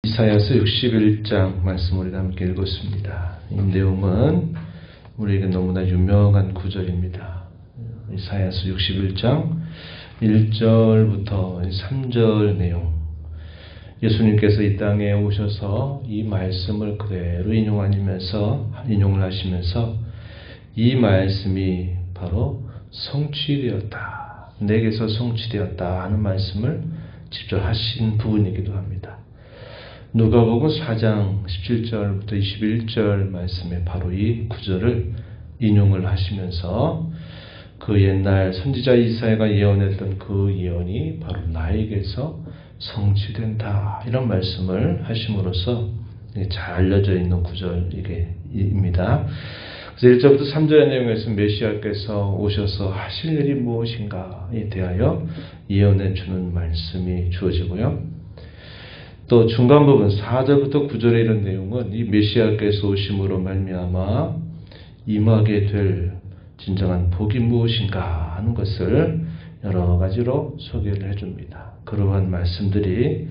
이사야서 61장 말씀을 우리가 함께 읽었습니다. 이 내용은 우리에게 너무나 유명한 구절입니다. 이사야서 61장 1절부터 3절 내용. 예수님께서 이 땅에 오셔서 이 말씀을 그대로 인용을 하시면서 이 말씀이 바로 성취되었다. 내게서 성취되었다 하는 말씀을 직접 하신 부분이기도 합니다. 누가복음 4장 17절부터 21절 말씀에 바로 이 구절을 인용을 하시면서 그 옛날 선지자 이사야가 예언했던 그 예언이 바로 나에게서 성취된다 이런 말씀을 하심으로써 잘 알려져 있는 구절입니다. 그래서 1절부터 3절의 내용에서 메시아께서 오셔서 하실 일이 무엇인가에 대하여 예언해 주는 말씀이 주어지고요. 또 중간 부분 4절부터 9절의 이런 내용은 이 메시아께서 오심으로 말미암아 임하게 될 진정한 복이 무엇인가 하는 것을 여러 가지로 소개를 해줍니다. 그러한 말씀들이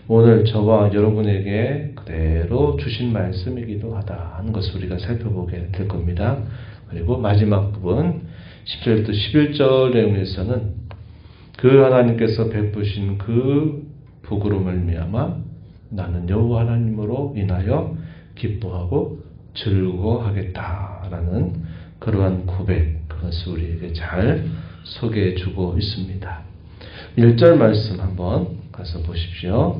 오늘 저와 여러분에게 그대로 주신 말씀이기도 하다 하는 것을 우리가 살펴보게 될 겁니다. 그리고 마지막 부분 10절부터 11절 내용에서는 그 하나님께서 베푸신 그 복으로 말미암아 나는 여호와 하나님으로 인하여 기뻐하고 즐거워하겠다라는 그러한 고백, 그것을 우리에게 잘 소개해주고 있습니다. 1절 말씀 한번 가서 보십시오.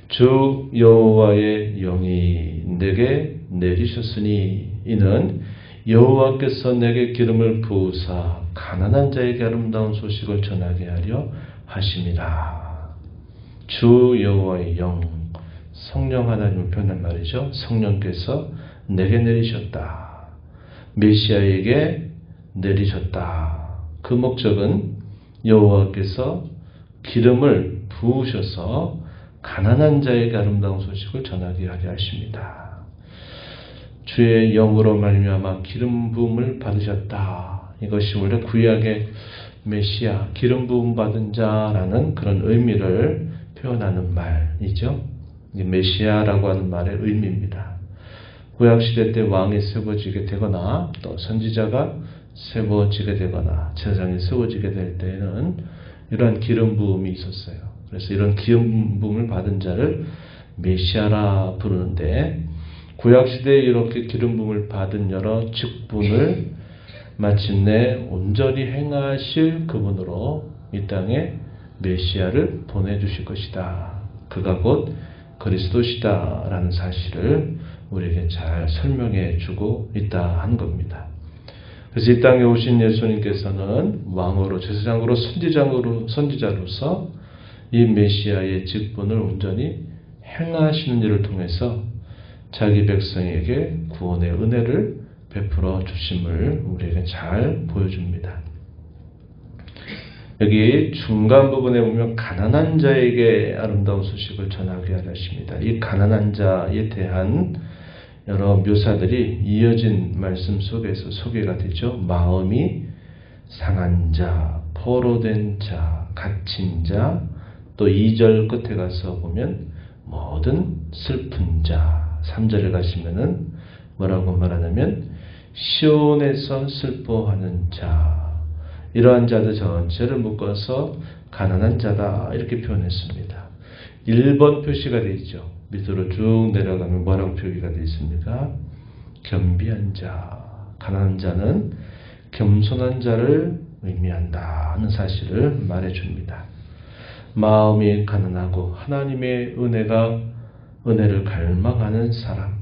주 여호와의 영이 내게 내리셨으니 이는 여호와께서 내게 기름을 부으사 가난한 자에게 아름다운 소식을 전하게 하려 하심이라. 주 여호와의 영, 성령 하나님을 표현한 말이죠. 성령께서 내게 내리셨다. 메시아에게 내리셨다. 그 목적은 여호와께서 기름을 부으셔서 가난한 자에게 아름다운 소식을 전하게 하려 하십니다. 주의 영으로 말미암아 기름 부음을 받으셨다. 이것이 원래 구약의 메시아, 기름 부음 받은 자라는 그런 의미를 표현하는 말이죠. 메시아라고 하는 말의 의미입니다. 구약시대 때 왕이 세워지게 되거나 또 선지자가 세워지게 되거나 제사장이 세워지게 될 때에는 이러한 기름 부음이 있었어요. 그래서 이런 기름 부음을 받은 자를 메시아라 부르는데 구약시대에 이렇게 기름 부음을 받은 여러 직분을 마침내 온전히 행하실 그분으로 이 땅에 메시아를 보내주실 것이다. 그가 곧 그리스도시다 라는 사실을 우리에게 잘 설명해 주고 있다 한 겁니다. 그래서 이 땅에 오신 예수님께서는 왕으로, 제사장으로, 선지자로서 이 메시아의 직분을 온전히 행하시는 일을 통해서 자기 백성에게 구원의 은혜를 베풀어 주심을 우리에게 잘 보여줍니다. 여기 중간 부분에 보면 가난한 자에게 아름다운 소식을 전하게 하려 하십니다. 이 가난한 자에 대한 여러 묘사들이 이어진 말씀 속에서 소개가 되죠. 마음이 상한 자, 포로된 자, 갇힌 자, 또 2절 끝에 가서 보면 모든 슬픈 자, 3절에 가시면은 뭐라고 말하냐면 시온에서 슬퍼하는 자, 이러한 자들 전체를 묶어서 가난한 자다 이렇게 표현했습니다. 1번 표시가 되어 있죠. 밑으로 쭉 내려가면 뭐라고 표기가 되어 있습니까? 겸비한 자, 가난한 자는 겸손한 자를 의미한다 하는 사실을 말해줍니다. 마음이 가난하고 하나님의 은혜를 갈망하는 사람,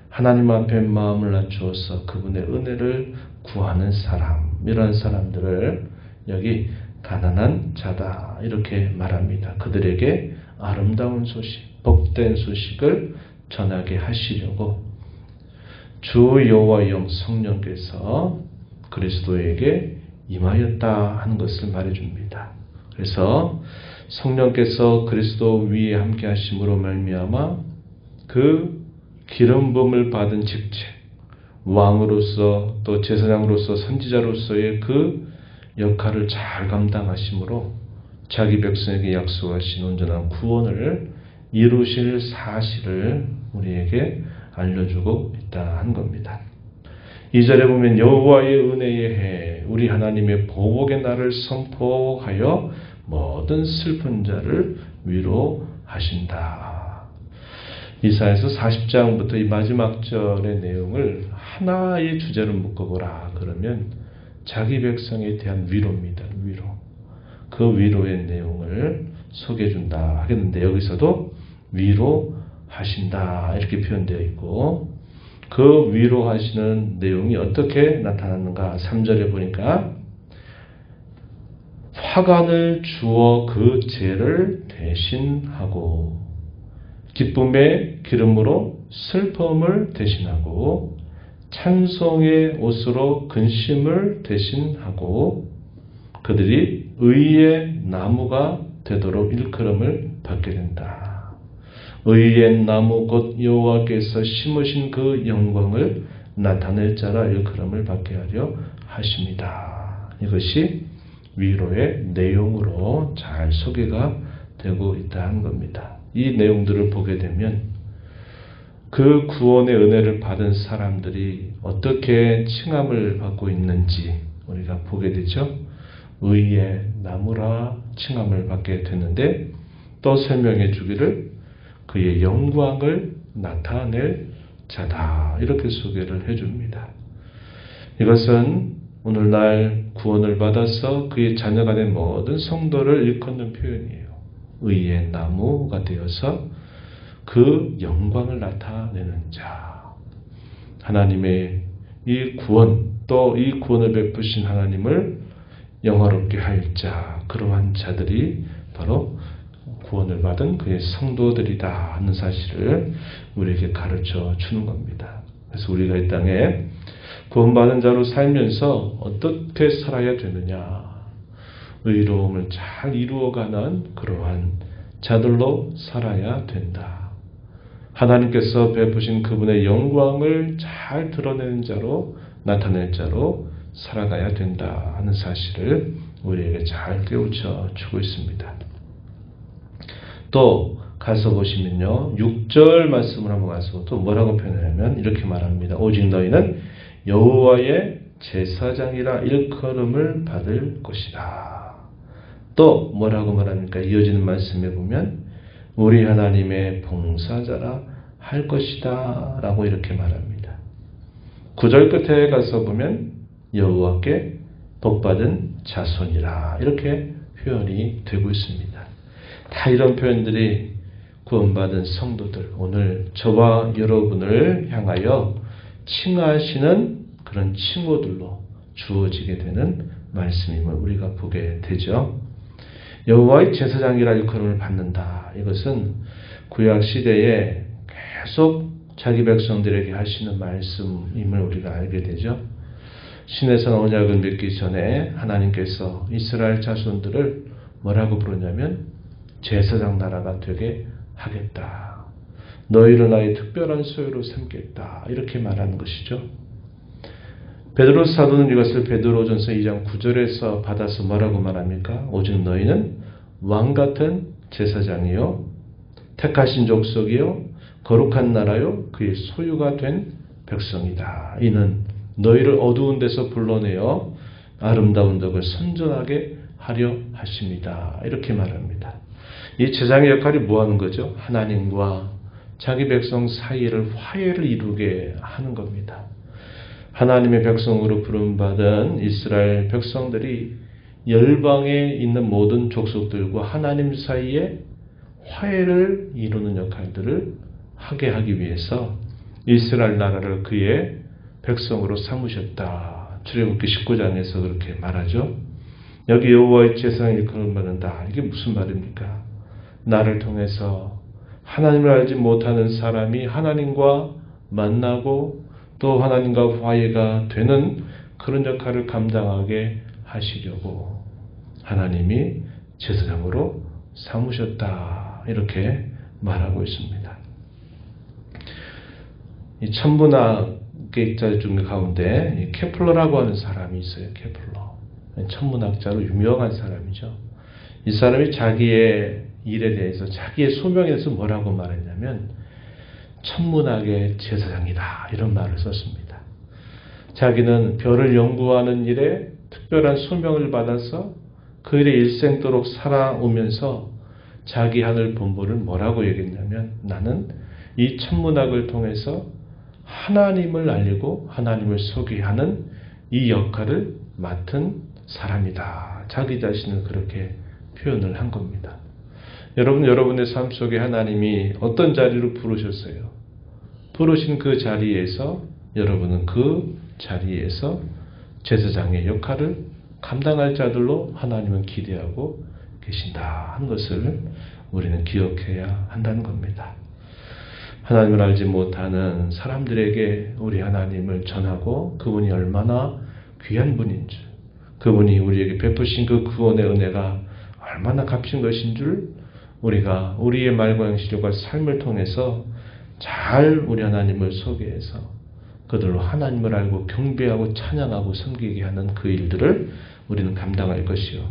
하나님 앞에 마음을 낮추어서 그분의 은혜를 구하는 사람, 이런 사람들을 여기 가난한 자다 이렇게 말합니다. 그들에게 아름다운 소식, 복된 소식을 전하게 하시려고 주 여호와 영 성령께서 그리스도에게 임하였다 하는 것을 말해줍니다. 그래서 성령께서 그리스도 위에 함께 하심으로 말미암아 그 기름 부음을 받은 직책, 왕으로서 또 제사장으로서 선지자로서의 그 역할을 잘 감당하심으로 자기 백성에게 약속하신 온전한 구원을 이루실 사실을 우리에게 알려주고 있다 한 겁니다. 2절에 보면 여호와의 은혜의 해 우리 하나님의 보복의 날을 선포하여 모든 슬픈 자를 위로하신다. 이사야서 40장부터 이 마지막 절의 내용을 하나의 주제로 묶어보라 그러면 자기 백성에 대한 위로입니다. 위로. 그 위로의 내용을 소개해 준다 하겠는데 여기서도 위로하신다 이렇게 표현되어 있고 그 위로하시는 내용이 어떻게 나타났는가 3절에 보니까 화관을 주어 그 죄를 대신하고 기쁨의 기름으로 슬픔을 대신하고 찬송의 옷으로 근심을 대신하고 그들이 의의 나무가 되도록 일컬음을 받게 된다. 의의 나무 곧 여호와께서 심으신 그 영광을 나타낼 자라 일컬음을 받게 하려 하십니다. 이것이 위로의 내용으로 잘 소개가 되고 있다는 겁니다. 이 내용들을 보게 되면 그 구원의 은혜를 받은 사람들이 어떻게 칭함을 받고 있는지 우리가 보게 되죠. 의의 나무라 칭함을 받게 되는데 또 설명해 주기를 그의 영광을 나타낼 자다 이렇게 소개를 해줍니다. 이것은 오늘날 구원을 받아서 그의 자녀가 된 모든 성도를 일컫는 표현이에요. 의의 나무가 되어서 그 영광을 나타내는 자. 하나님의 이 구원 또 이 구원을 베푸신 하나님을 영화롭게 할 자. 그러한 자들이 바로 구원을 받은 그의 성도들이다 하는 사실을 우리에게 가르쳐 주는 겁니다. 그래서 우리가 이 땅에 구원받은 자로 살면서 어떻게 살아야 되느냐. 의로움을 잘 이루어가는 그러한 자들로 살아야 된다. 하나님께서 베푸신 그분의 영광을 잘 드러내는 자로 나타낼 자로 살아가야 된다 하는 사실을 우리에게 잘 깨우쳐 주고 있습니다. 또 가서 보시면요. 6절 말씀을 한번 가서 또 뭐라고 표현하냐면 이렇게 말합니다. 오직 너희는 여호와의 제사장이라 일컬음을 받을 것이다. 또 뭐라고 말합니까? 이어지는 말씀에 보면 우리 하나님의 봉사자라 할 것이다 라고 이렇게 말합니다. 9절 끝에 가서 보면 여호와께 복받은 자손이라 이렇게 표현이 되고 있습니다. 다 이런 표현들이 구원받은 성도들 오늘 저와 여러분을 향하여 칭하시는 그런 칭호들로 주어지게 되는 말씀임을 우리가 보게 되죠. 여호와의 제사장이라 일컬음을 받는다. 이것은 구약 시대에 계속 자기 백성들에게 하시는 말씀임을 우리가 알게 되죠. 신에서 언약을 맺기 전에 하나님께서 이스라엘 자손들을 뭐라고 부르냐면 제사장 나라가 되게 하겠다. 너희를 나의 특별한 소유로 삼겠다. 이렇게 말하는 것이죠. 베드로 사도는 이것을 베드로전서 2장 9절에서 받아서 뭐라고 말합니까? 오직 너희는 왕같은 제사장이요 택하신 족속이요 거룩한 나라요 그의 소유가 된 백성이다. 이는 너희를 어두운 데서 불러내어 아름다운 덕을 선전하게 하려 하십니다. 이렇게 말합니다. 이 제사장의 역할이 뭐 하는 거죠? 하나님과 자기 백성 사이를 화해를 이루게 하는 겁니다. 하나님의 백성으로 부름받은 이스라엘 백성들이 열방에 있는 모든 족속들과 하나님 사이에 화해를 이루는 역할들을 하게 하기 위해서 이스라엘 나라를 그의 백성으로 삼으셨다. 출애굽기 19장에서 그렇게 말하죠. 여기 여호와의 제사장을 일컬음 받는다. 이게 무슨 말입니까? 나를 통해서 하나님을 알지 못하는 사람이 하나님과 만나고 또 하나님과 화해가 되는 그런 역할을 감당하게 하시려고 하나님이 제사장으로 삼으셨다. 이렇게 말하고 있습니다. 이 천문학계자 중 가운데 케플러라고 하는 사람이 있어요. 케플러. 천문학자로 유명한 사람이죠. 이 사람이 자기의 일에 대해서 자기의 소명에 대해서 뭐라고 말했냐면 천문학의 제사장이다 이런 말을 썼습니다. 자기는 별을 연구하는 일에 특별한 소명을 받아서 그 일에 일생도록 살아오면서 자기 하늘 본분을 뭐라고 얘기했냐면 나는 이 천문학을 통해서 하나님을 알리고 하나님을 소개하는 이 역할을 맡은 사람이다. 자기 자신을 그렇게 표현을 한 겁니다. 여러분의 삶 속에 하나님이 어떤 자리로 부르셨어요? 부르신 그 자리에서 여러분은 그 자리에서 제사장의 역할을 감당할 자들로 하나님은 기대하고 계신다 하는 것을 우리는 기억해야 한다는 겁니다. 하나님을 알지 못하는 사람들에게 우리 하나님을 전하고 그분이 얼마나 귀한 분인 줄, 그분이 우리에게 베푸신 그 구원의 은혜가 얼마나 값진 것인 줄 우리가 우리의 말과 행실과 삶을 통해서 잘 우리 하나님을 소개해서 그들로 하나님을 알고 경배하고 찬양하고 섬기게 하는 그 일들을 우리는 감당할 것이요.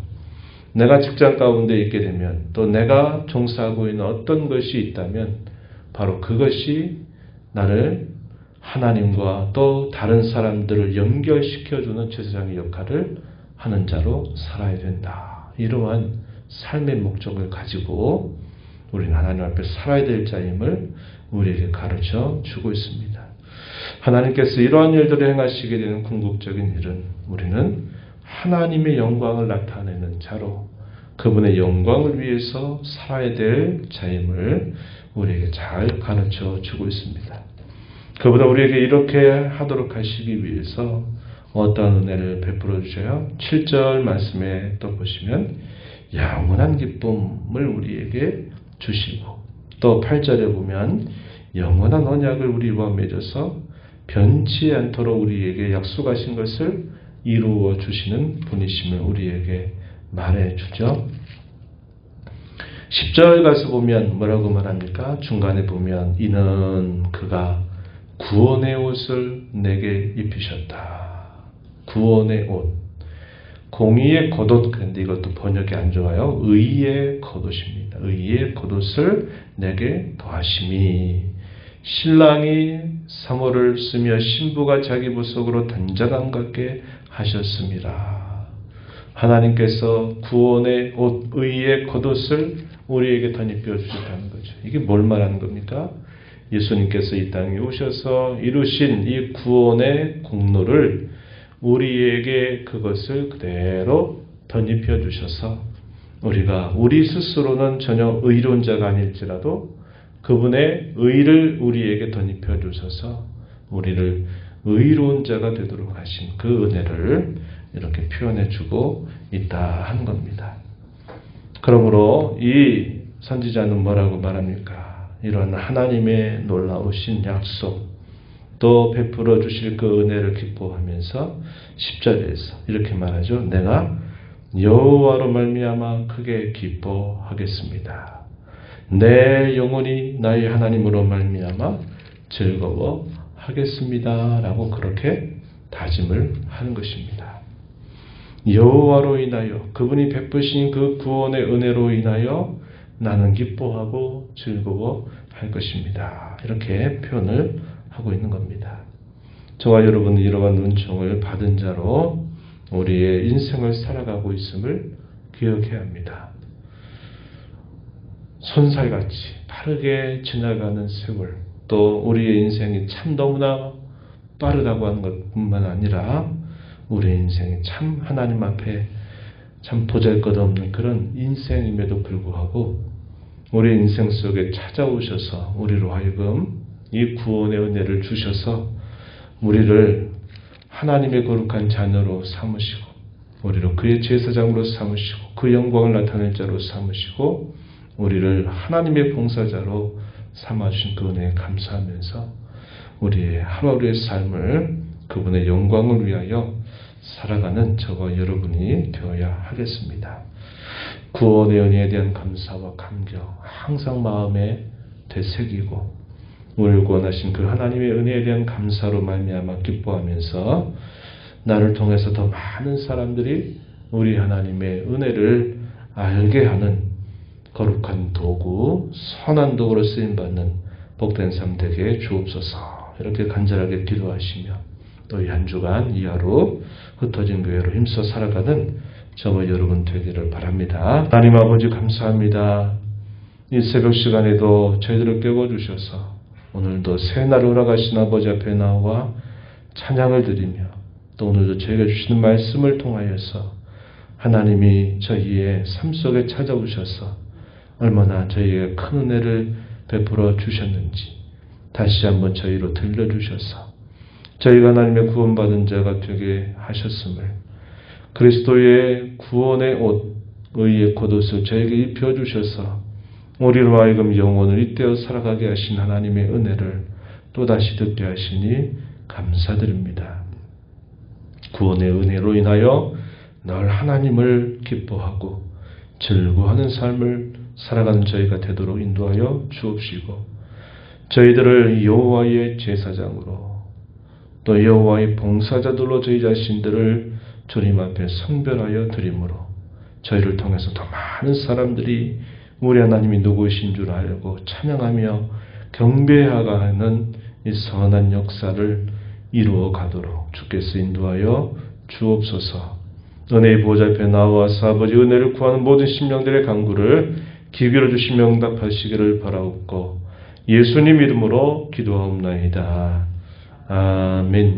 내가 직장 가운데 있게 되면 또 내가 종사하고 있는 어떤 것이 있다면 바로 그것이 나를 하나님과 또 다른 사람들을 연결시켜주는 제사장의 역할을 하는 자로 살아야 된다. 이러한 삶의 목적을 가지고 우리는 하나님 앞에 살아야 될 자임을 우리에게 가르쳐 주고 있습니다. 하나님께서 이러한 일들을 행하시게 되는 궁극적인 일은 우리는 하나님의 영광을 나타내는 자로 그분의 영광을 위해서 살아야 될 자임을 우리에게 잘 가르쳐 주고 있습니다. 그보다 우리에게 이렇게 하도록 하시기 위해서 어떤 은혜를 베풀어 주셔요? 7절 말씀에 또 보시면 영원한 기쁨을 우리에게 주시고 또 8절에 보면 영원한 언약을 우리와 맺어서 변치 않도록 우리에게 약속하신 것을 이루어 주시는 분이심을 우리에게 말해 주죠. 10절 가서 보면 뭐라고 말합니까? 중간에 보면 이는 그가 구원의 옷을 내게 입히셨다. 구원의 옷. 공의의 겉옷. 그런데 이것도 번역이 안 좋아요. 의의 겉옷입니다. 의의 겉옷을 내게 더하심이. 신랑이 사모를 쓰며 신부가 자기 부속으로 단장함 같게 하셨습니다. 하나님께서 구원의 옷, 의의 겉옷을 우리에게 덧입혀 주셨다는 거죠. 이게 뭘 말하는 겁니까? 예수님께서 이 땅에 오셔서 이루신 이 구원의 공로를 우리에게 그것을 그대로 덧입혀 주셔서 우리가 우리 스스로는 전혀 의로운 자가 아닐지라도 그분의 의를 우리에게 덧입혀 주셔서 우리를 의로운 자가 되도록 하신 그 은혜를 이렇게 표현해 주고 있다 하는 겁니다. 그러므로 이 선지자는 뭐라고 말합니까? 이런 하나님의 놀라우신 약속 또 베풀어 주실 그 은혜를 기뻐하면서 10절에서 이렇게 말하죠. 내가 여호와로 말미암아 크게 기뻐하겠습니다. 내 영혼이 나의 하나님으로 말미암아 즐거워하겠습니다. 라고 그렇게 다짐을 하는 것입니다. 여호와로 인하여 그분이 베푸신 그 구원의 은혜로 인하여 나는 기뻐하고 즐거워할 것입니다. 이렇게 표현을 하고 있는 겁니다. 저와 여러분은 이러한 은총을 받은 자로 우리의 인생을 살아가고 있음을 기억해야 합니다. 손살같이 빠르게 지나가는 세월, 또 우리의 인생이 참 너무나 빠르다고 하는 것뿐만 아니라 우리의 인생이 참 하나님 앞에 참 보잘것없는 그런 인생임에도 불구하고 우리 인생 속에 찾아오셔서 우리로 하여금 이 구원의 은혜를 주셔서 우리를 하나님의 거룩한 자녀로 삼으시고 우리를 그의 제사장으로 삼으시고 그 영광을 나타낼 자로 삼으시고 우리를 하나님의 봉사자로 삼아주신 그 은혜에 감사하면서 우리의 하루하루의 삶을 그분의 영광을 위하여 살아가는 저와 여러분이 되어야 하겠습니다. 구원의 은혜에 대한 감사와 감격 항상 마음에 되새기고 우리를 구원하신 그 하나님의 은혜에 대한 감사로 말미암아 기뻐하면서 나를 통해서 더 많은 사람들이 우리 하나님의 은혜를 알게 하는 거룩한 도구, 선한 도구로 쓰임받는 복된 삶 되게 주옵소서. 이렇게 간절하게 기도하시며 또 이 한 주간 이 하루 흩어진 교회로 힘써 살아가는 저와 여러분 되기를 바랍니다. 하나님 아버지 감사합니다. 이 새벽 시간에도 저희들을 깨워주셔서 오늘도 새날을 허락하신 아버지 앞에 나와 찬양을 드리며 또 오늘도 저희가 주시는 말씀을 통하여서 하나님이 저희의 삶 속에 찾아오셔서 얼마나 저희에게 큰 은혜를 베풀어 주셨는지 다시 한번 저희로 들려주셔서 저희가 하나님의 구원받은 자가 되게 하셨음을 그리스도의 구원의 옷, 의의 겉옷을 저에게 입혀주셔서 우리로 하여금 영혼을 잇대어 살아가게 하신 하나님의 은혜를 또다시 듣게 하시니 감사드립니다. 구원의 은혜로 인하여 늘 하나님을 기뻐하고 즐거워하는 삶을 살아가는 저희가 되도록 인도하여 주옵시고 저희들을 여호와의 제사장으로 또 여호와의 봉사자들로 저희 자신들을 주님 앞에 선별하여 드림으로 저희를 통해서 더 많은 사람들이 우리 하나님이 누구이신 줄 알고 찬양하며 경배하는 이 선한 역사를 이루어 가도록 주께서 인도하여 주옵소서. 은혜의 보좌 앞에 나와서 아버지 은혜를 구하는 모든 심령들의 간구를 기울여 주시며 응답하시기를 바라옵고 예수님 이름으로 기도하옵나이다. 아멘.